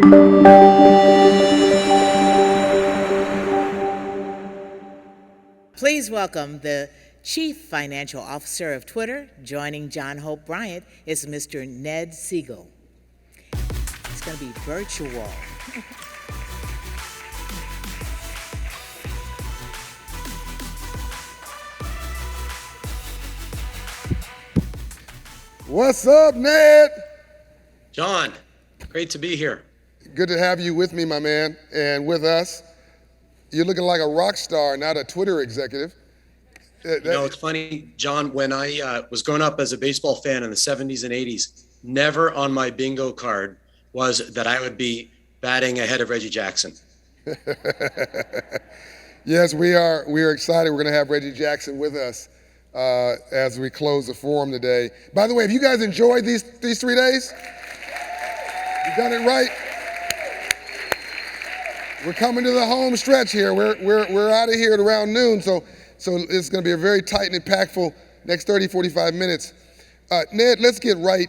Please welcome the Chief Financial Officer of Twitter. Joining John Hope Bryant is Mr. Ned Segal. It's going to be virtual. What's up, Ned? John, great to be here. Good to have you with me, my man, and with us. You're looking like a rock star, not a Twitter executive. It's funny, John, when I was growing up as a baseball fan in the 70s and 80s, never on my bingo card was that I would be batting ahead of Reggie Jackson. Yes, we are excited. We're going to have Reggie Jackson with us as we close the forum today. By the way, have you guys enjoyed these 3 days? You done it right? We're coming to the home stretch here. We're out of here at around noon, so it's going to be a very tight and impactful next 30, 45 minutes. Ned, let's get right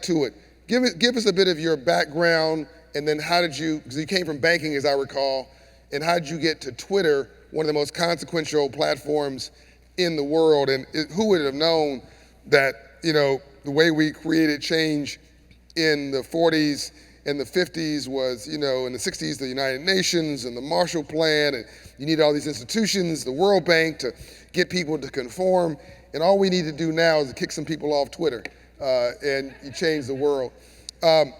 to it. Give us a bit of your background, and then how did you, because you came from banking as I recall, and how did you get to Twitter, one of the most consequential platforms in the world? And who would have known that, the way we created change in the 40s and the 50s was, in the 60s, the United Nations and the Marshall Plan, and you need all these institutions, the World Bank, to get people to conform. And all we need to do now is to kick some people off Twitter, and you change the world. But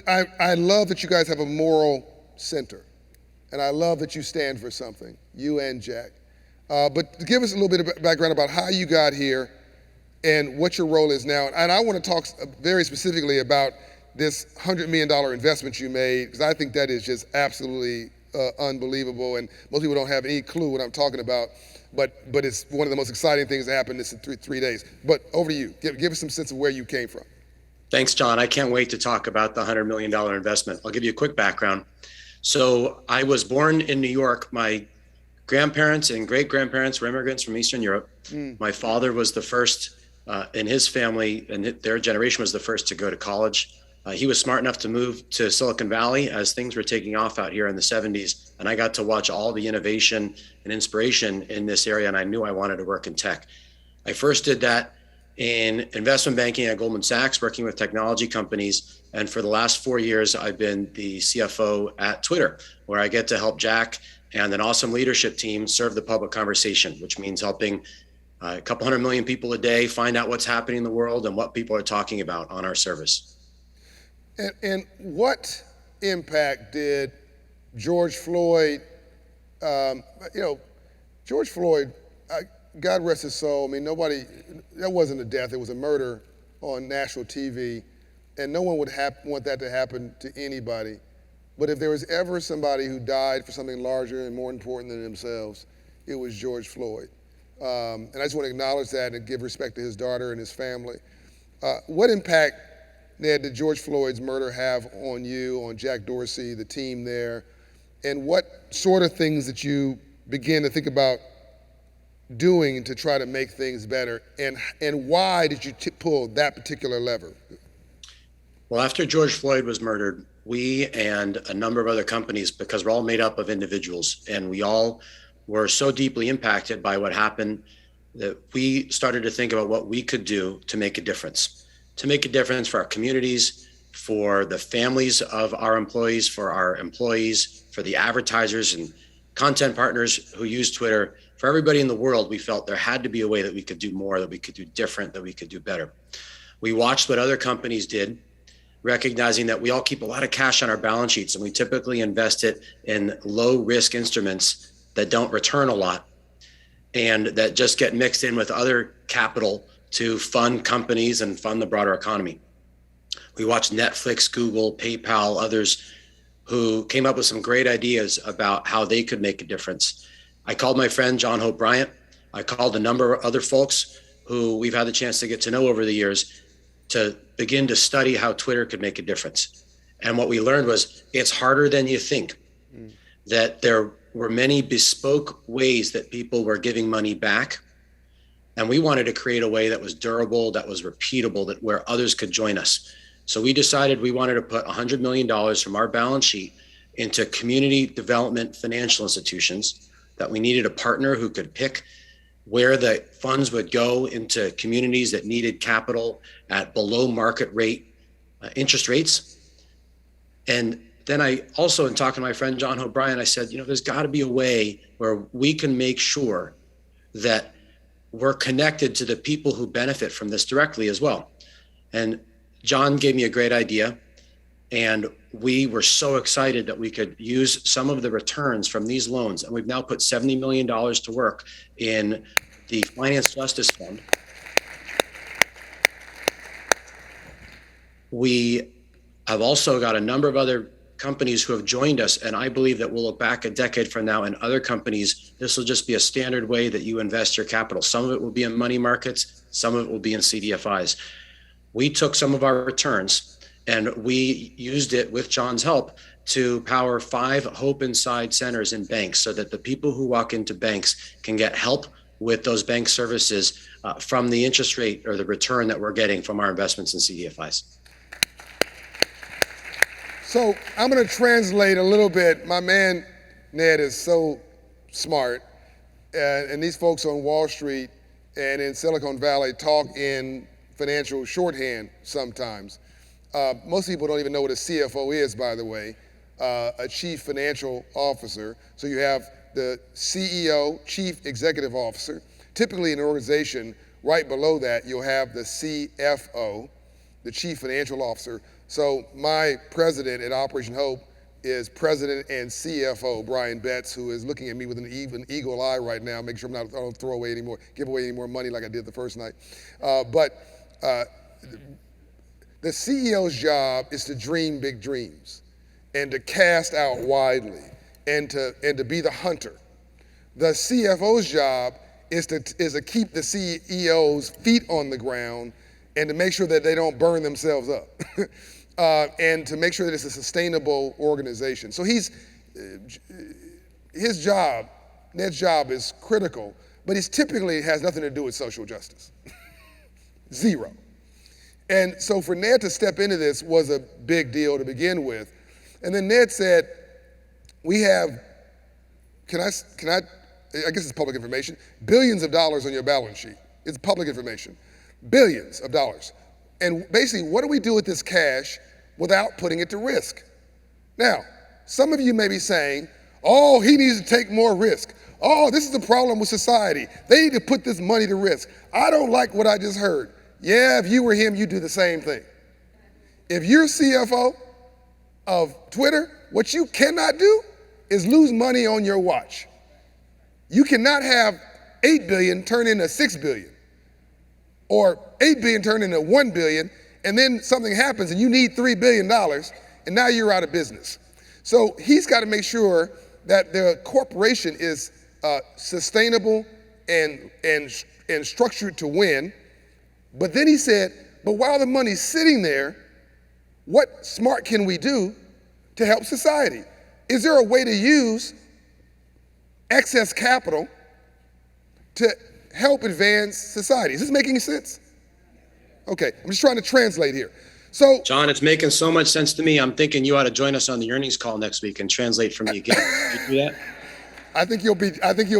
I love that you guys have a moral center, and I love that you stand for something, you and Jack. But give us a little bit of background about how you got here and what your role is now. And I want to talk very specifically about this $100 million investment you made, because I think that is just absolutely unbelievable, and most people don't have any clue what I'm talking about, but it's one of the most exciting things that happened this in three days. But over to you. Give us some sense of where you came from. Thanks, John. I can't wait to talk about the $100 million investment. I'll give you a quick background. So I was born in New York. My grandparents and great-grandparents were immigrants from Eastern Europe. My father was the first in his family, and their generation was the first to go to college. He was smart enough to move to Silicon Valley as things were taking off out here in the 70s. And I got to watch all the innovation and inspiration in this area, and I knew I wanted to work in tech. I first did that in investment banking at Goldman Sachs, working with technology companies. And for the last 4 years, I've been the CFO at Twitter, where I get to help Jack and an awesome leadership team serve the public conversation, which means helping a couple 100 million people a day find out what's happening in the world and what people are talking about on our service. And what impact did George Floyd, George Floyd, God rest his soul, I mean, that wasn't a death, it was a murder on national TV, and no one would want that to happen to anybody. But if there was ever somebody who died for something larger and more important than themselves, it was George Floyd. And I just want to acknowledge that and give respect to his daughter and his family. What impact, Ned, did George Floyd's murder have on you, on Jack Dorsey, the team there, and what sort of things that you begin to think about doing to try to make things better, and why did you pull that particular lever? Well, after George Floyd was murdered, we and a number of other companies, because we're all made up of individuals, and we all were so deeply impacted by what happened, that we started to think about what we could do to make a difference for our communities, for the families of our employees, for the advertisers and content partners who use Twitter. For everybody in the world, we felt there had to be a way that we could do more, that we could do different, that we could do better. We watched what other companies did, recognizing that we all keep a lot of cash on our balance sheets, and we typically invest it in low risk instruments that don't return a lot and that just get mixed in with other capital to fund companies and fund the broader economy. We watched Netflix, Google, PayPal, others who came up with some great ideas about how they could make a difference. I called my friend John Hope Bryant. I called a number of other folks who we've had the chance to get to know over the years to begin to study how Twitter could make a difference. And what we learned was it's harder than you think, that there were many bespoke ways that people were giving money back. And we wanted to create a way that was durable, that was repeatable, that where others could join us. So we decided we wanted to put $100 million from our balance sheet into community development financial institutions, that we needed a partner who could pick where the funds would go into communities that needed capital at below market rate interest rates. And then I also, in talking to my friend John O'Brien, I said, there's got to be a way where we can make sure that we're connected to the people who benefit from this directly as well. And John gave me a great idea. And we were so excited that we could use some of the returns from these loans. And we've now put $70 million to work in the Finance Justice Fund. We have also got a number of other companies who have joined us. And I believe that we'll look back a decade from now, and other companies, this will just be a standard way that you invest your capital. Some of it will be in money markets. Some of it will be in CDFIs. We took some of our returns and we used it, with John's help, to power 5 Hope Inside centers in banks, so that the people who walk into banks can get help with those bank services from the interest rate or the return that we're getting from our investments in CDFIs. So I'm going to translate a little bit. My man, Ned, is so smart. And these folks on Wall Street and in Silicon Valley talk in financial shorthand sometimes. Most people don't even know what a CFO is, by the way, a chief financial officer. So you have the CEO, chief executive officer. Typically in an organization, right below that, you'll have the CFO, the chief financial officer. So my president at Operation Hope is president and CFO, Brian Betts, who is looking at me with an even eagle eye right now, making sure I don't give away any more money like I did the first night. The CEO's job is to dream big dreams and to cast out widely and to be the hunter. The CFO's job is to keep the CEO's feet on the ground and to make sure that they don't burn themselves up and to make sure that it's a sustainable organization. So his job, Ned's job, is critical, but it typically has nothing to do with social justice. Zero. And so for Ned to step into this was a big deal to begin with. And then Ned said, we have, I guess it's public information, billions of dollars on your balance sheet. It's public information, billions of dollars. And basically, what do we do with this cash without putting it to risk? Now, some of you may be saying, oh, he needs to take more risk. Oh, this is the problem with society. They need to put this money to risk. I don't like what I just heard. Yeah, if you were him, you'd do the same thing. If you're CFO of Twitter, what you cannot do is lose money on your watch. You cannot have 8 billion turn into 6 billion, or 8 billion turn into 1 billion, and then something happens and you need $3 billion, and now you're out of business. So he's got to make sure that the corporation is sustainable and structured to win. But then he said, but while the money's sitting there, what smart can we do to help society? Is there a way to use excess capital to help advance society? Is this making sense? Okay, I'm just trying to translate here. So, John, it's making so much sense to me. I'm thinking you ought to join us on the earnings call next week and translate for me again. Can you do that? I think you'll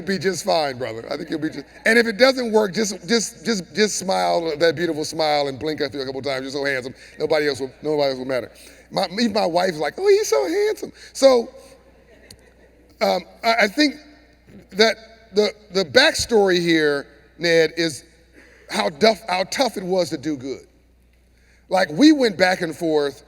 be just fine, brother. I think you'll be just. And if it doesn't work, just smile that beautiful smile and blink at you a couple times. You're so handsome. Nobody else will matter. Even my wife's like, oh, he's so handsome. So I think that the backstory here, Ned, is how tough it was to do good. Like, we went back and forth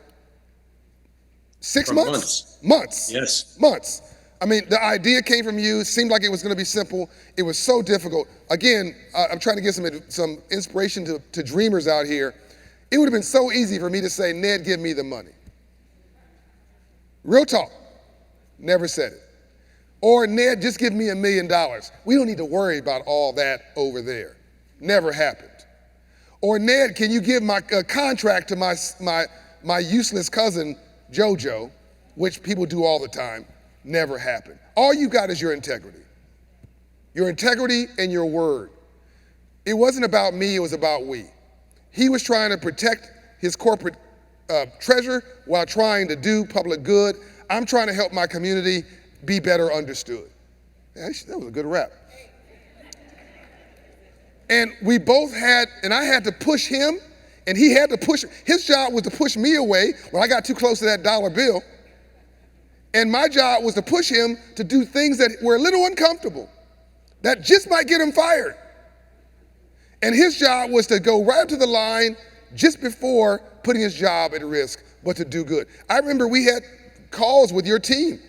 6 months. Months. Yes. Months. I mean, the idea came from you. It seemed like it was going to be simple. It was so difficult. Again, I'm trying to get some inspiration to dreamers out here. It would have been so easy for me to say, Ned, give me the money. Real talk. Never said it. Or, Ned, just give me $1 million. We don't need to worry about all that over there. Never happened. Or, Ned, can you give a contract to my useless cousin, JoJo, which people do all the time. Never happened. All you got is your integrity. Your integrity and your word. It wasn't about me, it was about we. He was trying to protect his corporate treasure while trying to do public good. I'm trying to help my community be better understood. That was a good rap. And we both had, and I had to push him, and he had to push, his job was to push me away when I got too close to that dollar bill. And my job was to push him to do things that were a little uncomfortable, that just might get him fired. And his job was to go right up to the line just before putting his job at risk, but to do good. I remember we had calls with your team.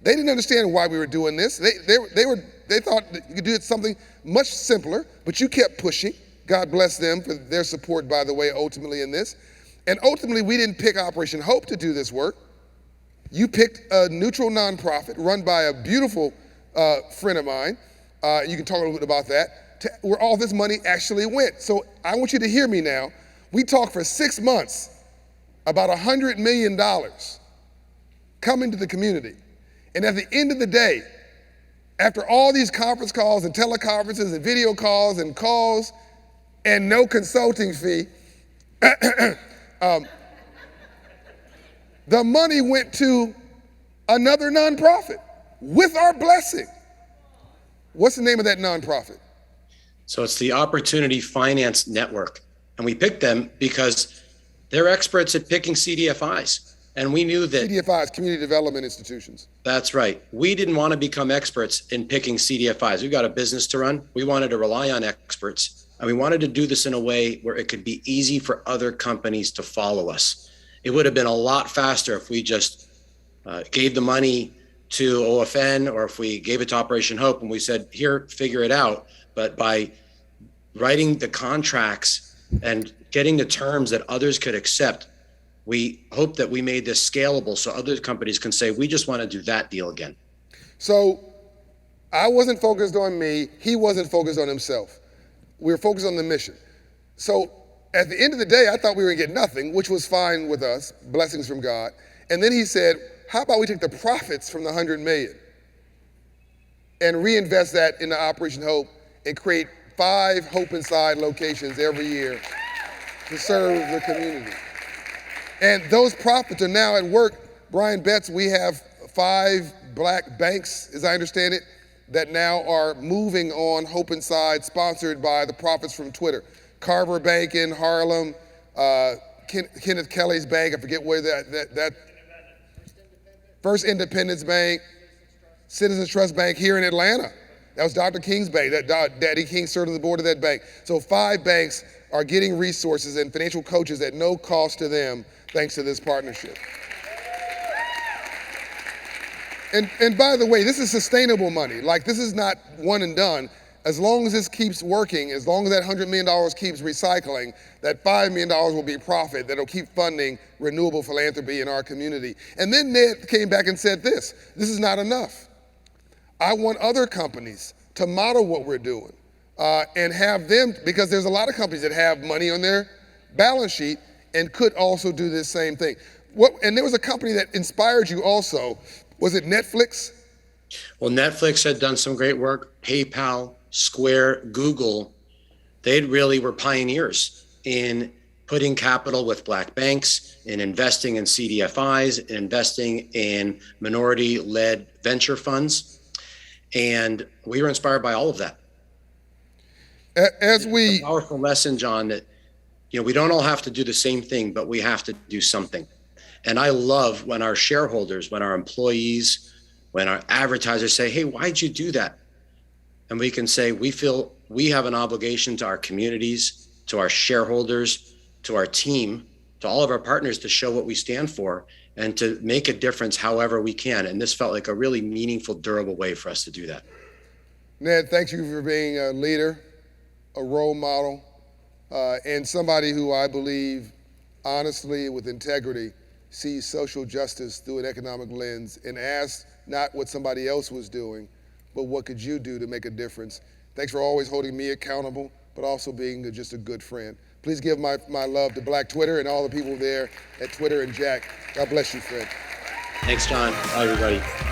They didn't understand why we were doing this. They thought that you could do something much simpler, but you kept pushing. God bless them for their support, by the way, ultimately in this. And ultimately, we didn't pick Operation Hope to do this work. You picked a neutral nonprofit run by a beautiful friend of mine. You can talk a little bit about that, where all this money actually went. So I want you to hear me now. We talked for 6 months about $100 million coming to the community. And at the end of the day, after all these conference calls and teleconferences and video calls and no consulting fee, the money went to another nonprofit with our blessing. What's the name of that nonprofit? So it's the Opportunity Finance Network. And we picked them because they're experts at picking CDFIs. And we knew that CDFIs, community development institutions. That's right. We didn't want to become experts in picking CDFIs. We've got a business to run. We wanted to rely on experts. And we wanted to do this in a way where it could be easy for other companies to follow us. It would have been a lot faster if we just gave the money to OFN, or if we gave it to Operation Hope and we said, here, figure it out. But by writing the contracts and getting the terms that others could accept, we hope that we made this scalable so other companies can say, we just want to do that deal again. So I wasn't focused on me. He wasn't focused on himself. We were focused on the mission. So at the end of the day, I thought we were going to get nothing, which was fine with us, blessings from God. And then he said, how about we take the profits from the $100 million and reinvest that into Operation Hope and create 5 Hope Inside locations every year to serve the community. And those profits are now at work. Brian Betts, we have 5 black banks, as I understand it, that now are moving on Hope Inside, sponsored by the profits from Twitter. Carver Bank in Harlem, Kenneth Kelly's bank, I forget where that First Independence Bank, Citizens Trust Bank here in Atlanta. That was Dr. King's bank. Daddy King served on the board of that bank. So 5 banks are getting resources and financial coaches at no cost to them, thanks to this partnership. And by the way, this is sustainable money. Like, this is not one and done. As long as this keeps working, as long as that $100 million keeps recycling, that $5 million will be profit that'll keep funding renewable philanthropy in our community. And then Ned came back and said this is not enough. I want other companies to model what we're doing and have them, because there's a lot of companies that have money on their balance sheet and could also do this same thing. And there was a company that inspired you also. Was it Netflix? Well, Netflix had done some great work. PayPal, Square, Google, they really were pioneers in putting capital with black banks, in investing in CDFIs, in investing in minority-led venture funds. And we were inspired by all of that. It's a powerful lesson, John, that we don't all have to do the same thing, but we have to do something. And I love when our shareholders, when our employees, when our advertisers say, hey, why'd you do that? And we can say, we feel we have an obligation to our communities, to our shareholders, to our team, to all of our partners to show what we stand for and to make a difference however we can. And this felt like a really meaningful, durable way for us to do that. Ned, thank you for being a leader, a role model, and somebody who I believe honestly, with integrity, sees social justice through an economic lens and asks not what somebody else was doing, but what could you do to make a difference? Thanks for always holding me accountable, but also being just a good friend. Please give my love to Black Twitter and all the people there at Twitter and Jack. God bless you, friend. Thanks, John. Bye, everybody.